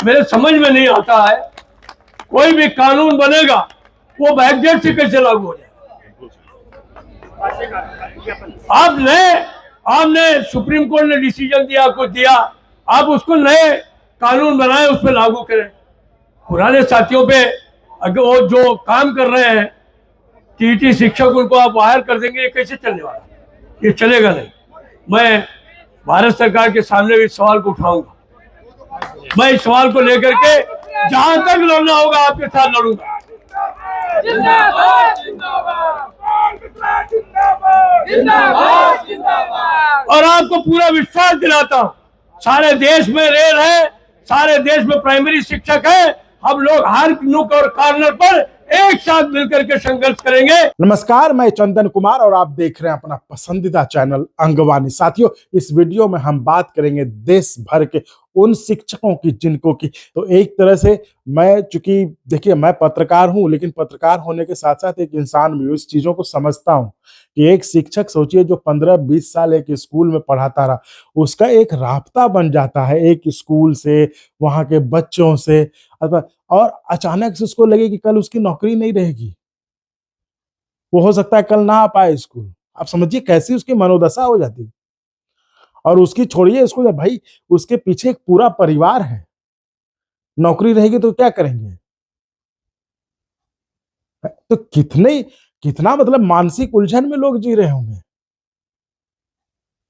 मेरे समझ में नहीं आता है, कोई भी कानून बनेगा वो बैकडेट से कैसे लागू हो जाएगा। आपने सुप्रीम कोर्ट ने डिसीजन दिया, कुछ दिया, आप उसको नए कानून बनाए, उस पर लागू करें। पुराने साथियों पे अगर वो जो काम कर रहे हैं टीटी शिक्षक, उनको आप बाहर कर देंगे, ये कैसे चलने वाला, ये चलेगा नहीं। मैं भारत सरकार के सामने इस सवाल को उठाऊंगा। मैं इस सवाल को लेकर के जहां तक लड़ना होगा आपके साथ लड़ूंगा। और आपको पूरा विश्वास दिलाता हूं, सारे देश में रेल है, सारे देश में प्राइमरी शिक्षक है, हम लोग हर नुक और कॉर्नर पर एक साथ मिलकर के संघर्ष करेंगे। नमस्कार, मैं चंदन कुमार और आप देख रहे हैं अपना पसंदीदा चैनल अंगवानी। साथियों, इस वीडियो में हम बात करेंगे देश भर के उन शिक्षकों की जिनको की तो एक तरह से मैं, चूंकि देखिए मैं पत्रकार हूं, लेकिन पत्रकार होने के साथ साथ एक इंसान भी हूं, इस चीजों को समझता हूं कि एक शिक्षक सोचिए जो 15-20 साल एक स्कूल में पढ़ाता रहा, उसका एक राब्ता बन जाता है एक स्कूल से, वहां के बच्चों से, और अचानक से उसको लगे कि कल उसकी नौकरी नहीं रहेगी, वो हो सकता है कल ना आ पाए स्कूल। आप समझिए कैसी उसकी मनोदशा हो जाती। और उसकी छोड़िए स्कूल, भाई उसके पीछे एक पूरा परिवार है, नौकरी रहेगी तो क्या करेंगे। तो कितना मतलब मानसिक उलझन में लोग जी रहे होंगे।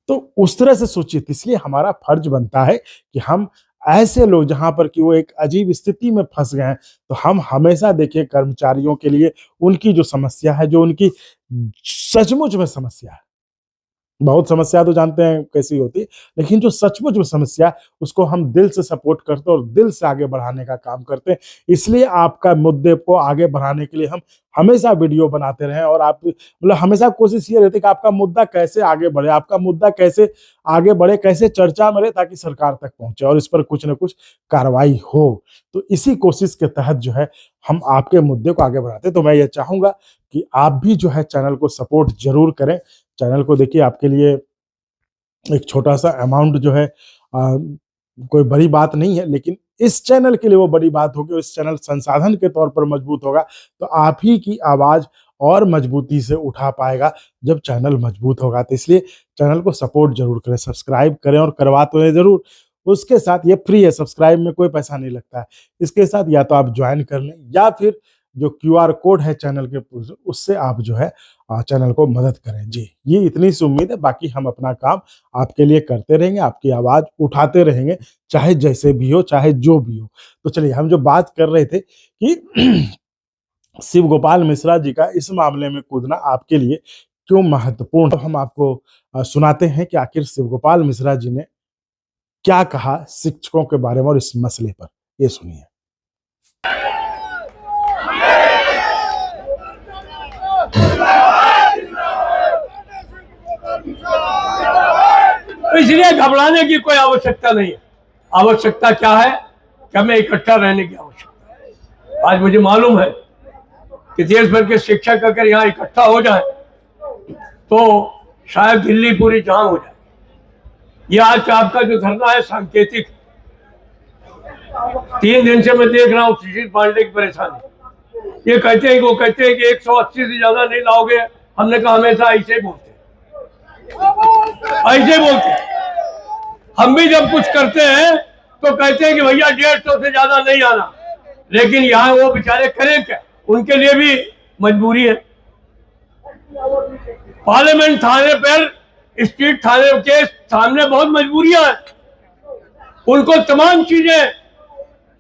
तो उस तरह से सोचिए, इसलिए हमारा फर्ज बनता है कि हम ऐसे लोग जहां पर कि वो एक अजीब स्थिति में फंस गए हैं, तो हम हमेशा देखिए कर्मचारियों के लिए उनकी जो समस्या है, जो उनकी सचमुच में समस्या है, बहुत समस्या तो जानते हैं कैसी होती है, लेकिन जो सचमुच में समस्या है उसको हम दिल से सपोर्ट करते हैं और दिल से आगे बढ़ाने का काम करते हैं। इसलिए आपका मुद्दे को आगे बढ़ाने के लिए हम हमेशा वीडियो बनाते रहे और आप मतलब हमेशा कोशिश ये रहती है कि आपका मुद्दा कैसे आगे बढ़े, आपका मुद्दा कैसे आगे बढ़े, कैसे चर्चा में रहे, ताकि सरकार तक पहुंचे और इस पर कुछ ना कुछ कार्रवाई हो। तो इसी कोशिश के तहत जो है हम आपके मुद्दे को आगे बढ़ाते हैं। तो मैं ये चाहूंगा कि आप भी जो है चैनल को सपोर्ट जरूर करें। चैनल को देखिए, आपके लिए एक छोटा सा अमाउंट जो है कोई बड़ी बात नहीं है, लेकिन इस चैनल के लिए वो बड़ी बात होगी और इस चैनल संसाधन के तौर पर मजबूत होगा, तो आप ही की आवाज और मजबूती से उठा पाएगा जब चैनल मजबूत होगा। तो इसलिए चैनल को सपोर्ट जरूर करें, सब्सक्राइब करें और करवा तो जरूर। उसके साथ ये फ्री है, सब्सक्राइब में कोई पैसा नहीं लगता है। इसके साथ या तो आप ज्वाइन कर लें या फिर जो QR कोड है चैनल के, उससे आप जो है चैनल को मदद करें। जी, ये इतनी सी उम्मीद है, बाकी हम अपना काम आपके लिए करते रहेंगे, आपकी आवाज उठाते रहेंगे, चाहे जैसे भी हो, चाहे जो भी हो। तो चलिए, हम जो बात कर रहे थे कि शिव गोपाल मिश्रा जी का इस मामले में कूदना आपके लिए क्यों महत्वपूर्ण, तो हम आपको सुनाते हैं कि आखिर शिव गोपाल मिश्रा जी ने क्या कहा शिक्षकों के बारे में और इस मसले पर। ये सुनिए। तो इसलिए घबराने की कोई आवश्यकता नहीं है। आवश्यकता क्या है कि हमें इकट्ठा रहने की आवश्यकता है। आज मुझे मालूम है कि देश भर के शिक्षक अगर यहाँ इकट्ठा हो जाए तो शायद दिल्ली पूरी जाम हो जाए। ये आज आपका जो धरना है सांकेतिक, 3 दिन से मैं देख रहा हूँ सुशील पांडे की परेशानी। ये कहते हैं कि वो कहते हैं कि 180 से ज्यादा नहीं लाओगे। हमने कहा हमेशा ऐसे बोलते, ऐसे बोलते। हम भी जब कुछ करते हैं तो कहते हैं कि भैया 150 से ज्यादा नहीं आना, लेकिन यहाँ वो बेचारे करें क्या, उनके लिए भी मजबूरी है। पार्लियामेंट थाने पर, स्ट्रीट थाने के सामने बहुत मजबूरियां हैं। उनको तमाम चीजें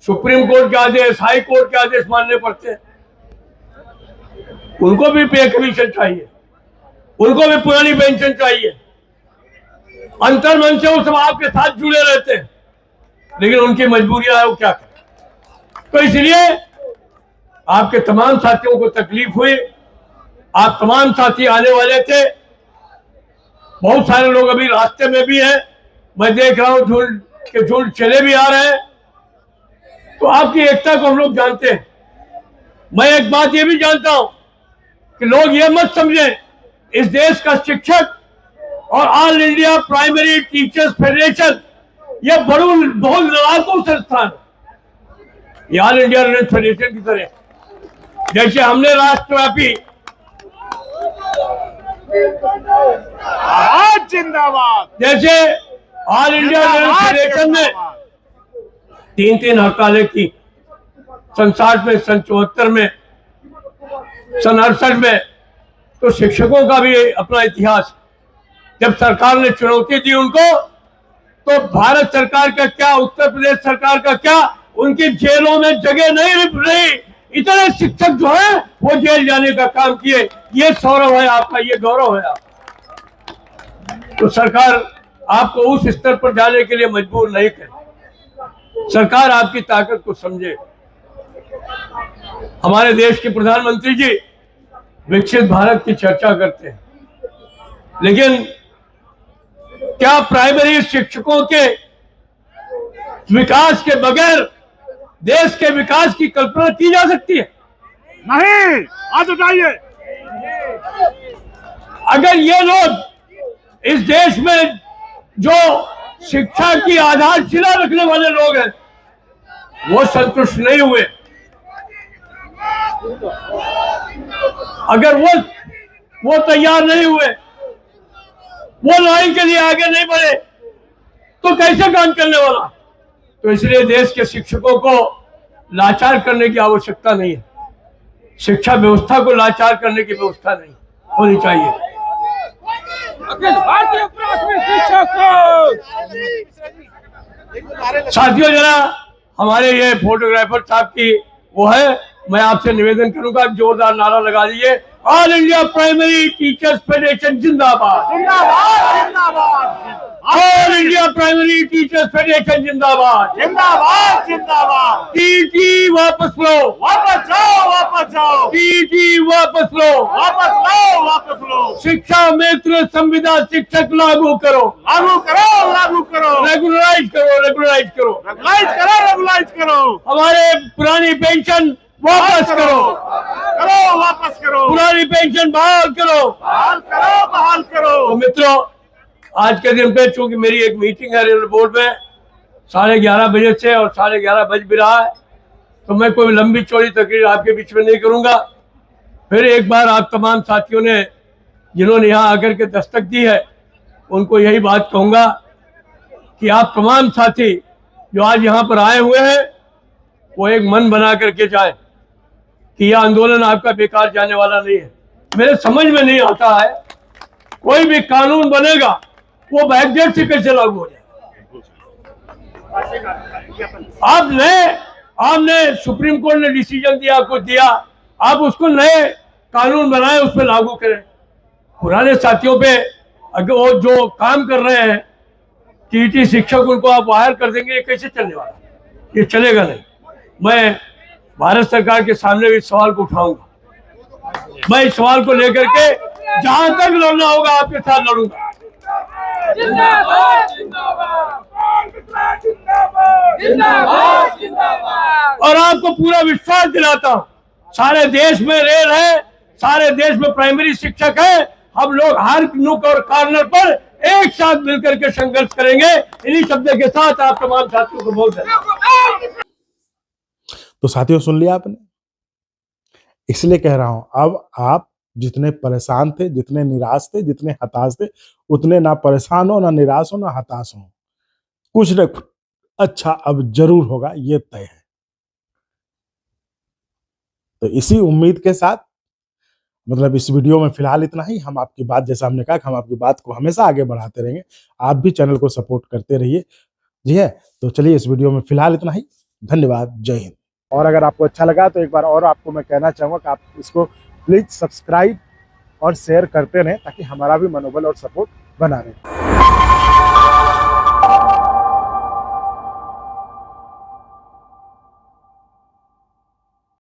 सुप्रीम कोर्ट के आदेश, हाई कोर्ट के आदेश मानने पड़ते हैं। उनको भी पे कमीशन चाहिए, उनको भी पुरानी पेंशन चाहिए। अंतर मन से वो सब आपके साथ जुड़े रहते हैं, लेकिन उनकी मजबूरियां है, वो क्या करें। तो इसलिए आपके तमाम साथियों को तकलीफ हुई। आप तमाम साथी आने वाले थे, बहुत सारे लोग अभी रास्ते में भी हैं, मैं देख रहा हूं झुंड चले भी आ रहे हैं। तो आपकी एकता को हम लोग जानते हैं। मैं एक बात ये भी जानता हूं कि लोग ये मत समझें इस देश का शिक्षक और all India primary teachers federation ये बहुत लड़ाकू संस्थान है। ये ऑल इंडिया रनिंग फेडरेशन की तरह, जैसे हमने राष्ट्रव्यापी जिंदाबाद, जैसे ऑल इंडिया रनिंग फेडरेशन ने 3-3 हड़तालें की, सन 60 में, सन 74 में, सन 68 में, तो शिक्षकों का भी अपना इतिहास। जब सरकार ने चुनौती दी उनको, तो भारत सरकार का क्या, उत्तर प्रदेश सरकार का क्या, उनकी जेलों में जगह नहीं रही। इतने शिक्षक जो है वो जेल जाने का काम किए। ये सौरभ है आपका, ये गौरव है आपका। तो सरकार आपको उस स्तर पर जाने के लिए मजबूर नहीं करे। सरकार आपकी ताकत को समझे। हमारे देश के प्रधानमंत्री जी विकसित भारत की चर्चा करते हैं, लेकिन क्या प्राइमरी शिक्षकों के विकास के बगैर देश के विकास की कल्पना की जा सकती है? नहीं, आज उठाइए। अगर ये लोग इस देश में जो शिक्षा की आधारशिला रखने वाले लोग हैं वो संतुष्ट नहीं हुए, अगर वो तैयार नहीं हुए, वो लड़ाई के लिए आगे नहीं बढ़े, तो कैसे काम करने वाला? तो इसलिए देश के शिक्षकों को लाचार करने की आवश्यकता नहीं है। शिक्षा व्यवस्था को लाचार करने की व्यवस्था नहीं होनी चाहिए। अखिल भारतीय प्राथमिक शिक्षक साथियों, जरा हमारे ये फोटोग्राफर साहब की वो है, मैं आपसे निवेदन करूंगा, जोरदार नारा लगा दीजिए, all India primary teachers federation जिंदाबाद, जिंदाबाद, जिंदाबाद, all India primary teachers federation जिंदाबाद, जिंदाबाद, जिंदाबाद। टीटी वापस लो, वापस जाओ, वापस जाओ, टीटी वापस लो, वापस लो, वापस लो। शिक्षा मित्र संविदा शिक्षक लागू करो, लागू करो, लागू करो, रेगुलराइज करो, रेगुलराइज करो, रेगुलाइज करो, रेगुलाइज करो। हमारे पुरानी पेंशन वापस करो, करो, वापस करो, पुरानी पेंशन बहाल करो, बहाल करो, बहाल करो। तो मित्रों, आज के दिन पे चूंकि मेरी एक मीटिंग है रेलवे बोर्ड में 11:30 बजे से, और 11:30 बज भी रहा है, तो मैं कोई लंबी चौड़ी तकरीर आपके बीच में नहीं करूंगा। फिर एक बार आप तमाम साथियों ने जिन्होंने यहाँ आकर के दस्तक दी है उनको यही बात कहूंगा कि आप तमाम साथी जो आज यहाँ पर आए हुए हैं वो एक मन बना करके जाए कि यह आंदोलन आपका बेकार जाने वाला नहीं है। मेरे समझ में नहीं आता है कोई भी कानून बनेगा वो बैकडेट से कैसे लागू हो जाए। आपने सुप्रीम कोर्ट ने डिसीजन दिया, कुछ दिया, आप उसको नए कानून बनाए, उस पर लागू करें। पुराने साथियों पे अगर वो जो काम कर रहे हैं टीटी शिक्षक, उनको आप बाहर कर देंगे, ये कैसे चलने वाला? ये चलेगा नहीं। मैं भारत सरकार के सामने भी इस सवाल को उठाऊंगा। मैं इस सवाल को लेकर के जहां तक लड़ना होगा आपके साथ लड़ूंगा। जिंदाबाद, जिंदाबाद, जिंदाबाद, जिंदाबाद। और आपको पूरा विश्वास दिलाता हूं, सारे देश में रेल है, सारे देश में प्राइमरी शिक्षक है, हम लोग हर नुक और कॉर्नर पर एक साथ मिलकर के संघर्ष करेंगे। इन्हीं शब्दों के साथ आप तमाम साथियों को बहुत धन्यवाद। तो साथियों, सुन लिया आपने, इसलिए कह रहा हूं, अब आप जितने परेशान थे, जितने निराश थे, जितने हताश थे, उतने ना परेशान हो, ना निराश हो, ना हताश हो। कुछ न कुछ अच्छा अब जरूर होगा, ये तय है। तो इसी उम्मीद के साथ मतलब इस वीडियो में फिलहाल इतना ही। हम आपकी बात, जैसा हमने कहा, हम आपकी बात को हमेशा आगे बढ़ाते रहेंगे। आप भी चैनल को सपोर्ट करते रहिए, जी है। तो चलिए, इस वीडियो में फिलहाल इतना ही। धन्यवाद, जय हिंद। और अगर आपको अच्छा लगा तो एक बार और आपको मैं कहना चाहूँगा कि आप इसको प्लीज सब्सक्राइब और शेयर करते रहें, ताकि हमारा भी मनोबल और सपोर्ट बना रहे।